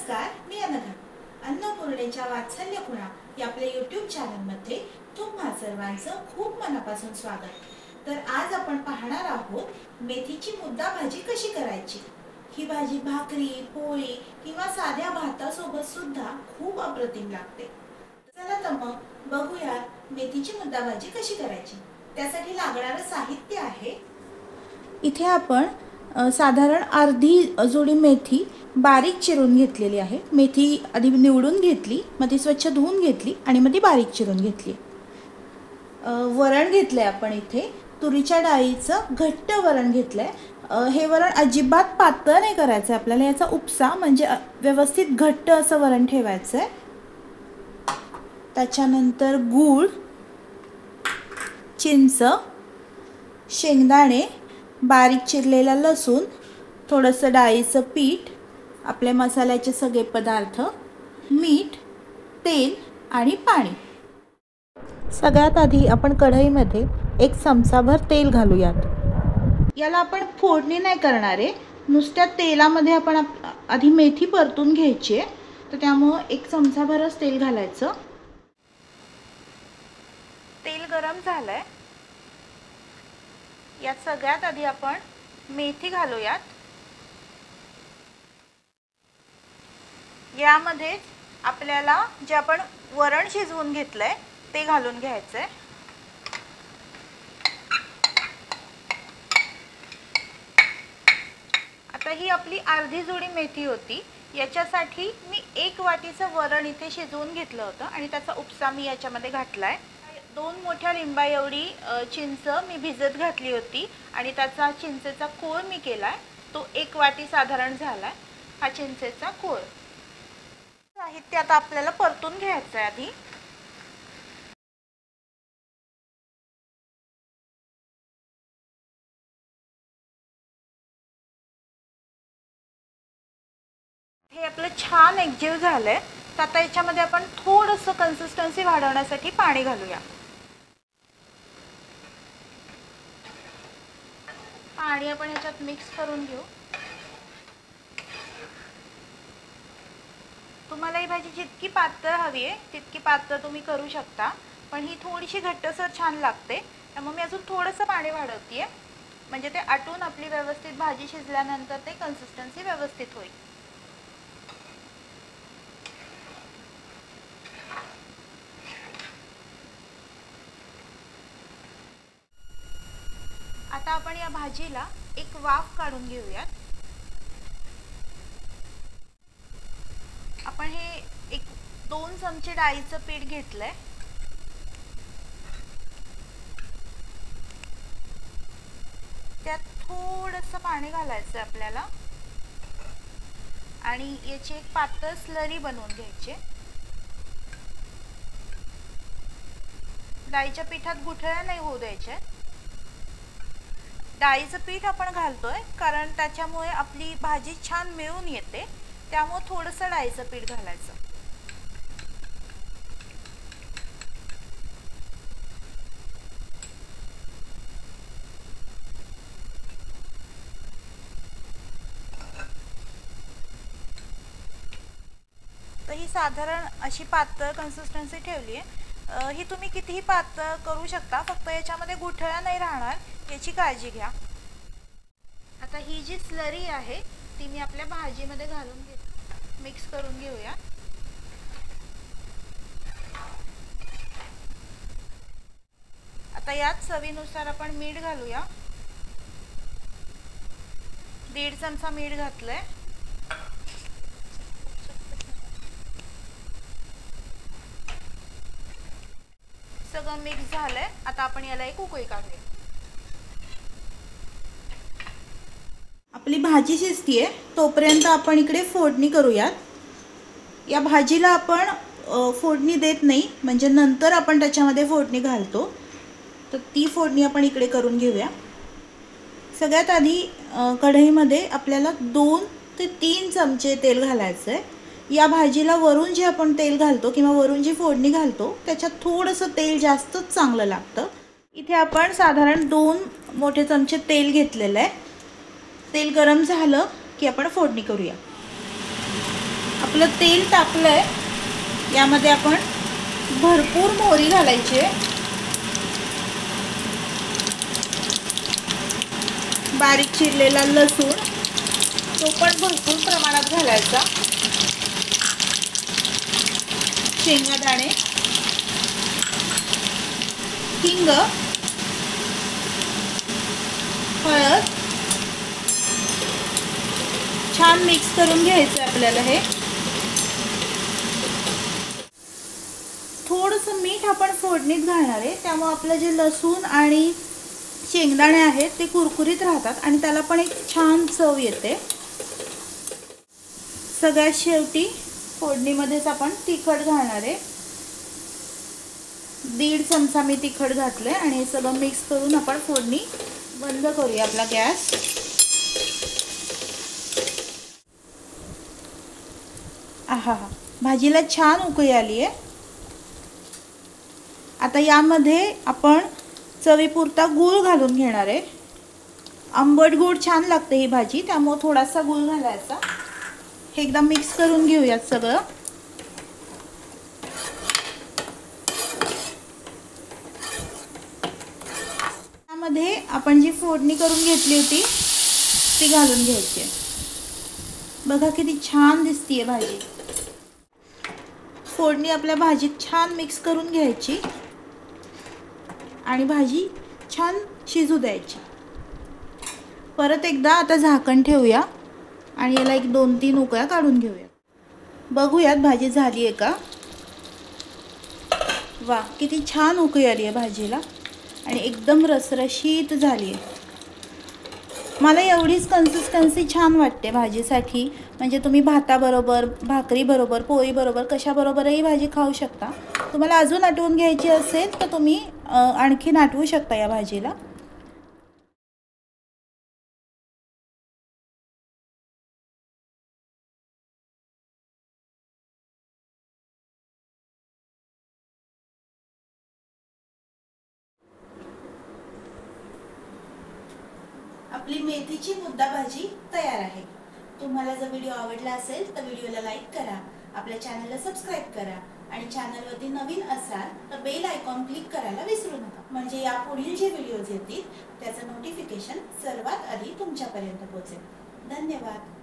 नमस्कार, मी अनघा. अन्नपूर्णेच्या वात्सल्य खुणा या आपल्या YouTube चॅनलमध्ये तुम्हा सर्वांचं खूप मनापासून स्वागत. तर आज आपण पाहणार आहोत मेथीची मुद्दा भाजी कशी करायची. ही भाजी भाकरी, पोळी किंवा साध्या भातासोबत सुद्धा खूप अप्रतिम लागते. चला तर मग बघूया मेथीची मुद्दा भाजी कशी करायची. त्यासाठी लागणारं साहित्य आहे. इथे आपण साधारण अर्धी जोडी मेथी बारीक चिरून घेतलेली आहे. मेथी आधी निवडून घेतली, मग ती स्वच्छ धुवून घेतली आणि मग ती बारीक चिरून घेतली. वरण घेतलं आहे आपण इथे तुरीच्या डाळीचं घट्ट वरण घेतलं आहे. हे वरण अजिबात पातळ नाही करायचं आहे आपल्याला, याचा उपसा म्हणजे व्यवस्थित घट्ट असं वरण ठेवायचं आहे. त्याच्यानंतर गूळ, चिंच, शेंगदाणे, बारीक चिरलेला लसूण, थोडंसं डाळीचं पीठ, आपले मसाल्याचे सगळे पदार्थ, मीठ, तेल आणि पाणी. सगळ्यात आधी आपण कढईमध्ये 1 चमचाभर तेल घालूयात. याला आपण फोडणी नाही करणार आहे, नुसत्या तेलामध्ये आपण आधी मेथी परतून घ्यायची आहे. तर त्यामुळं 1 चमचाभरच तेल घालायचं. तेल गरम झालंय, यात सगळ्यात आधी आपण मेथी घालूयात. यामध्ये आपल्याला जे आपण वरण शिजवून घेतलंय ते घालून घ्यायचंय. आता ही आपली अर्धी जोडी मेथी होती. याच्यासाठी मी 1 वाटीचं वरण इथे शिजवून घेतलं होतं आणि त्याचा उपसा मी याच्यामध्ये घातलाय. 2 मोठ्या लिंबा एवढी चिंच मी भिजत घातली होती आणि त्याचा चिंचेचा कोळ मी केलाय. तो 1 वाटी साधारण झालाय हा चिंचेचा कोळ. साहित्य आता आपल्याला परतून घ्यायचं आहे आधी. हे आपलं छान एकजीव झालंय. तर आता याच्यामध्ये आपण थोडंसं कन्सिस्टन्सी वाढवण्यासाठी पाणी घालूया. पाणी आपण याच्यात मिक्स करून घेऊ. तुम्हाला ही भाजी जितकी पातळ हवी आहे तितकी पातळ तुम्ही करू शकता, पण ही थोडीशी घट्टसर छान लागते. त्यामुळे मी अजून थोडंसं पाणी वाढवते म्हणजे ते आटून आपली व्यवस्थित भाजी शिजल्यानंतर ते कन्सिस्टन्सी व्यवस्थित होईल. आता आपण या भाजीला एक वाफ काढून घेऊयात. आपण हे 2 चमचे डाळीचं पीठ घेतलंय. त्यात थोडंसं पाणी घालायचं आपल्याला आणि याची एक पातळ स्लरी बनवून घ्यायची. डाळीच्या पिठात गुठळ्या नाही होऊ द्यायच्या. डाळीचं पीठ आपण घालतोय कारण त्याच्यामुळे आपली भाजी छान मिळून येते, त्यामुळे थोडंसं डाळीचं पीठ घालायचं. तर ही साधारण अशी पातळ कन्सिस्टन्सी ठेवली आहे. ही तुम्ही कितीही पातळ करू शकता, फक्त याच्यामध्ये गुठळ्या नाही राहणार याची काळजी घ्या. आता ही जी स्लरी आहे ती मी आपल्या भाजीमध्ये घालून मिक्स करून घेऊया. आता यात चवीनुसार आपण मीठ घालूया. 1.5 चमचा मीठ घातलंय. सगळं मिक्स झालंय. आता आपण याला एक उकळी काढूया. आपली भाजी शिजतीये तोपर्यंत आपण इकडे फोडणी करूयात. या भाजीला आपण फोडणी देत नाही, म्हणजे नंतर आपण त्याच्यामध्ये फोडणी घालतो. तर ती फोडणी आपण इकडे करून घेऊया. सगळ्यात आधी कढईमध्ये आपल्याला 2 ते 3 चमचे तेल घालायचं आहे. या भाजीला वरून जे आपण तेल घालतो किंवा वरून जी फोडणी घालतो त्याच्यात थोडंसं तेल जास्तच चांगलं लागतं. इथे आपण साधारण 2 मोठे चमचे तेल घेतलेलं आहे. तेल गरम झालं की आपण फोडणी करूया. आपलं तेल तापलंय, यामध्ये आपण भरपूर मोहरी घालायची आहे, बारीक चिरलेला लसूण तो पण भरपूर प्रमाणात घालायचा, शेंगदाणे, हिंग, हळद, छान मिक्स करून घ्यायचं आपल्याला। हे थोडंसं मीठ आपण फोडणीत घालणार आहे, त्यामुळे आपलं जे लसूण आणि शेंगदाणे आहेत ते कुरकुरीत राहतात आणि त्याला पण एक छान चव येते। सगळ्यात शेवटी फोडणीमध्येच आपण तिखट घालणार आहे, 1.5 चमचा मी तिखट घातले आणि हे सगळं मिक्स करून आपण फोडणी बंद करूया आपला गॅस। आहा, भाजीला छान उकळी आली आहे। आता यामध्ये आपण चवीपुरता गूळ घालून घेणार आहे, आंबट गूळ छान लागते ही भाजी, त्यामुळे थोडासा गूळ घालायचा। हे एकदा मिक्स करून घेऊयात सगळं। त्यामध्ये आपण जी फोडणी करून घेतली होती ती घालून घ्यायची आहे। बघा किती छान दिसतीये भाजी। फोडणी आपल्या भाजीत छान मिक्स करून घ्यायची आणि भाजी छान शिजू द्यायची। परत एकदा आता झाकण ठेवूया आणि याला 1-2-3 उकळ्या काढून घेऊया। बघूयात भाजी झाली आहे का। वा, किती छान उकळी आली आहे भाजीला आणि एकदम रसरशीत झाली आहे। मला एवढीच कन्सिस्टन्सी छान वाटते भाजीसाठी, म्हणजे तुम्ही भाताबरोबर, भाकरीबरोबर, पोळीबरोबर कशाबरोबरही भाजी खाऊ शकता। तुम्हाला अजून आटवून घ्यायची असेल तर तुम्ही आणखीन आटवू शकता या भाजीला। आपली मेथीची मुद्दा भाजी तयार आहे। तुम्हाला जर व्हिडिओ आवडला असेल तर व्हिडिओला लाईक करा, आपल्या चॅनलला सबस्क्राईब करा आणि चॅनलवरती नवीन असाल तर बेल आयकॉन क्लिक करायला विसरू नका, म्हणजे या पुढील जे व्हिडिओज येतील त्याचं नोटिफिकेशन सर्वात आधी तुमच्यापर्यंत पोहोचेल। धन्यवाद।